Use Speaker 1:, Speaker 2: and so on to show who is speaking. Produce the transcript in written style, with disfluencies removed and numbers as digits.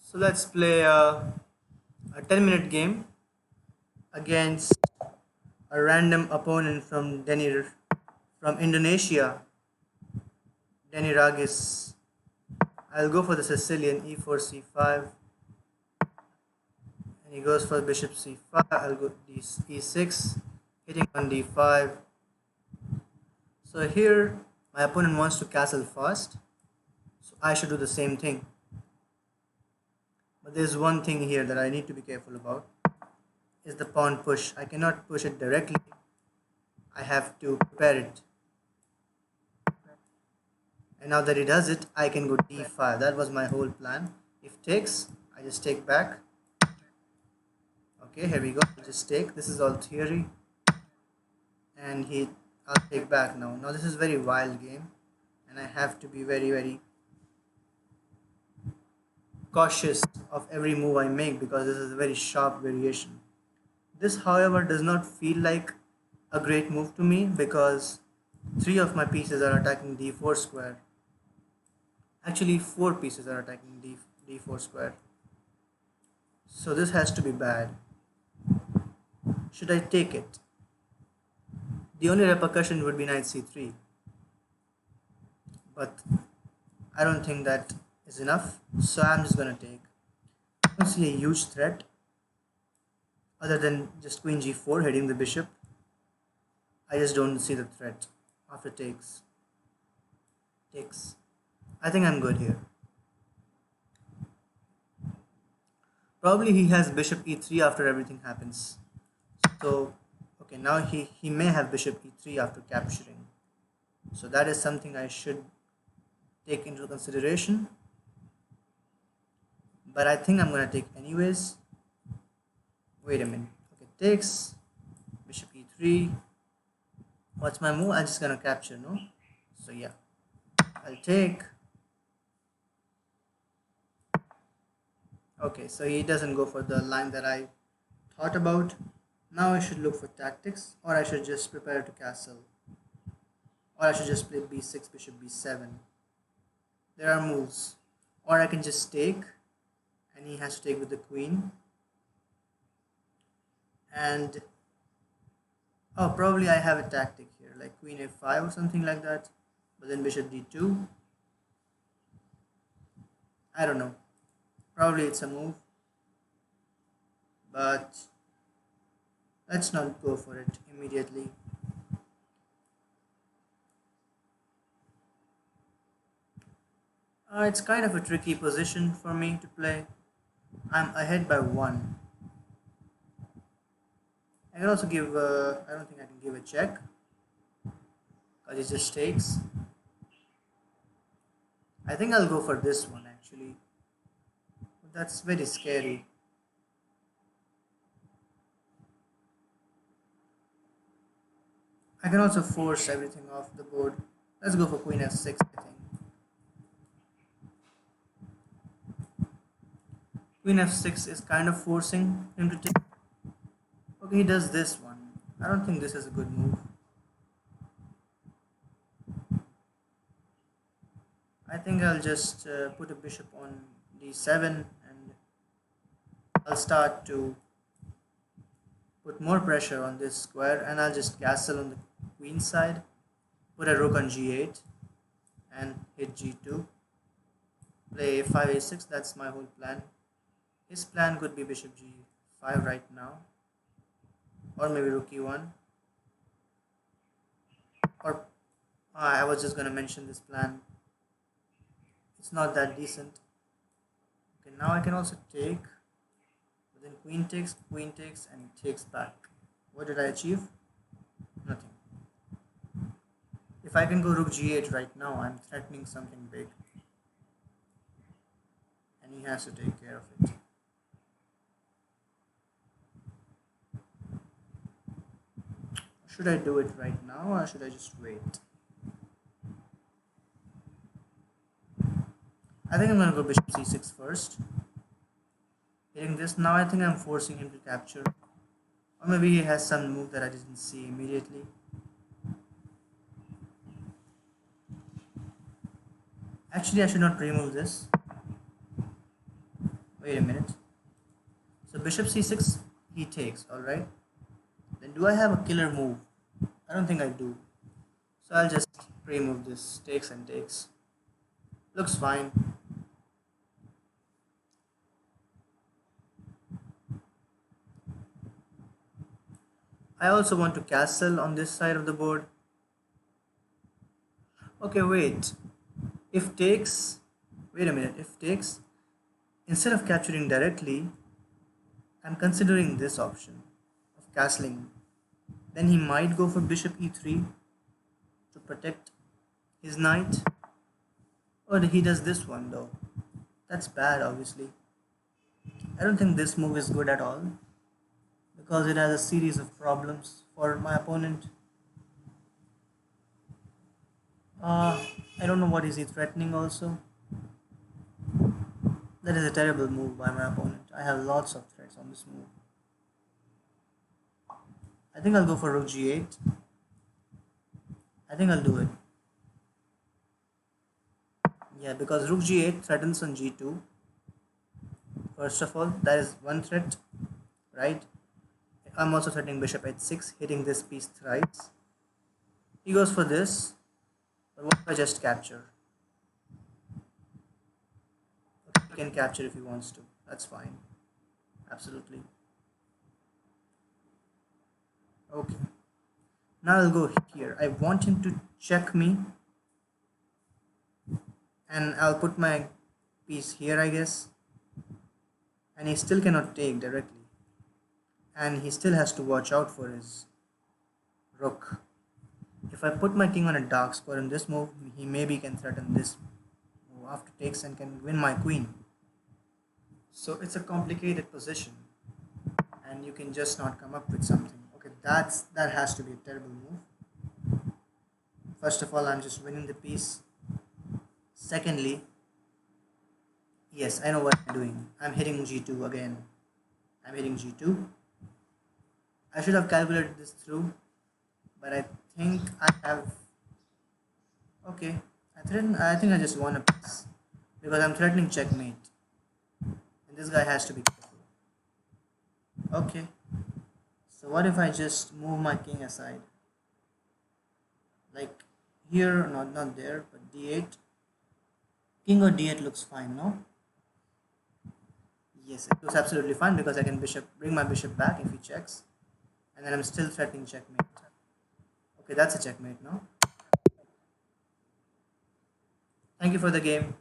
Speaker 1: So let's play a 10-minute game against a random opponent from Indonesia, Denny Ragis. I'll go for the Sicilian e4 c5, and he goes for bishop c5. I'll go e6, hitting on d5. So here my opponent wants to castle fast, so I should do the same thing. But there's one thing here that I need to be careful about is the pawn push. I cannot push it directly. I have to prepare it. And now that he does it, I can go d5. That was my whole plan. If takes, I just take back. Okay, here we go. Just take. This is all theory. And I'll take back now. Now this is very wild game. And I have to be very cautious of every move I make because this is a very sharp variation. This, however, does not feel like a great move to me because three of my pieces are attacking d4 square. Actually, four pieces are attacking d4 square. So this has to be bad. Should I take it? The only repercussion would be knight c3. But I don't think that is enough. So I'm just gonna take. I don't see a huge threat other than just queen g4 hitting the bishop. I just don't see the threat after takes. Takes. I think I'm good here. Probably he has bishop e3 after everything happens. So, okay, now he may have bishop e3 after capturing. So that is something I should take into consideration. But I think I'm going to take anyways. Wait a minute. Okay, takes, bishop e3. What's my move? I'm just going to capture, no? So yeah, I'll take. Okay, so he doesn't go for the line that I thought about. Now I should look for tactics, or I should just prepare to castle. Or I should just play b6, bishop b7. There are moves. Or I can just take, and he has to take with the queen. And, oh, probably I have a tactic here, like queen f5 or something like that. But then bishop d2. I don't know. Probably it's a move. But let's not go for it immediately. It's kind of a tricky position for me to play. I'm ahead by one. I can also give, I don't think I can give a check because it just takes. I think I'll go for this one actually. But that's very scary. I can also force everything off the board. Let's go for queen f6, I think. Queen f6 is kind of forcing him to take. Okay, he does this one. I don't think this is a good move. I think I'll just put a bishop on d7 and I'll start to put more pressure on this square and I'll just castle on the queen side, put a rook on g8 and hit g2, play a5 a6. That's my whole plan. His plan could be bishop g5 right now, or maybe rook e1, or I was just gonna mention this plan. It's not that decent. Okay, now I can also take, but then queen takes, and takes back. What did I achieve? Nothing. If I can go rook g8 right now, I'm threatening something big. And he has to take care of it. Should I do it right now or should I just wait? I think I'm gonna go bishop c6 first. Hitting this now, I think I'm forcing him to capture. Or maybe he has some move that I didn't see immediately. Actually, I should not remove this. Wait a minute. So bishop c6, he takes, alright. Then do I have a killer move? I don't think I do. So I'll just pre-move this, takes and takes. Looks fine. I also want to castle on this side of the board. Okay, wait. If takes, wait a minute, if takes, instead of capturing directly, I'm considering this option of castling. Then he might go for bishop e3 to protect his knight. Or he does this one though. That's bad, obviously. I don't think this move is good at all because it has a series of problems for my opponent. Uh, I don't know what is he threatening also. That is a terrible move by my opponent. I have lots of threats on this move. I think I'll go for rook g8. I think I'll do it. Yeah, because rook g8 threatens on g2. First of all, that is one threat, right? I'm also threatening bishop h6, hitting this piece thrice. He goes for this, but what if I just capture? Okay, he can capture if he wants to. That's fine. Absolutely. Okay. Now I'll go here. I want him to check me, and I'll put my piece here, I guess. And he still cannot take directly. And he still has to watch out for his rook. If I put my king on a dark square in this move, he maybe can threaten this move after takes and can win my queen. So it's a complicated position, and you can just not come up with something. Okay, that has to be a terrible move. First of all, I'm just winning the piece. Secondly, yes, I know what I'm doing. I'm hitting g2 again. I'm hitting g2. I should have calculated this through, but I think I have. Okay, I think I just won a piece because I'm threatening checkmate, and this guy has to be careful. Okay, so what if I just move my king aside, like here, not there, but d8. King or d8 looks fine, no? Yes, it looks absolutely fine because I can bring my bishop back if he checks, and then I'm still threatening checkmate. Okay, that's a checkmate, no? Thank you for the game.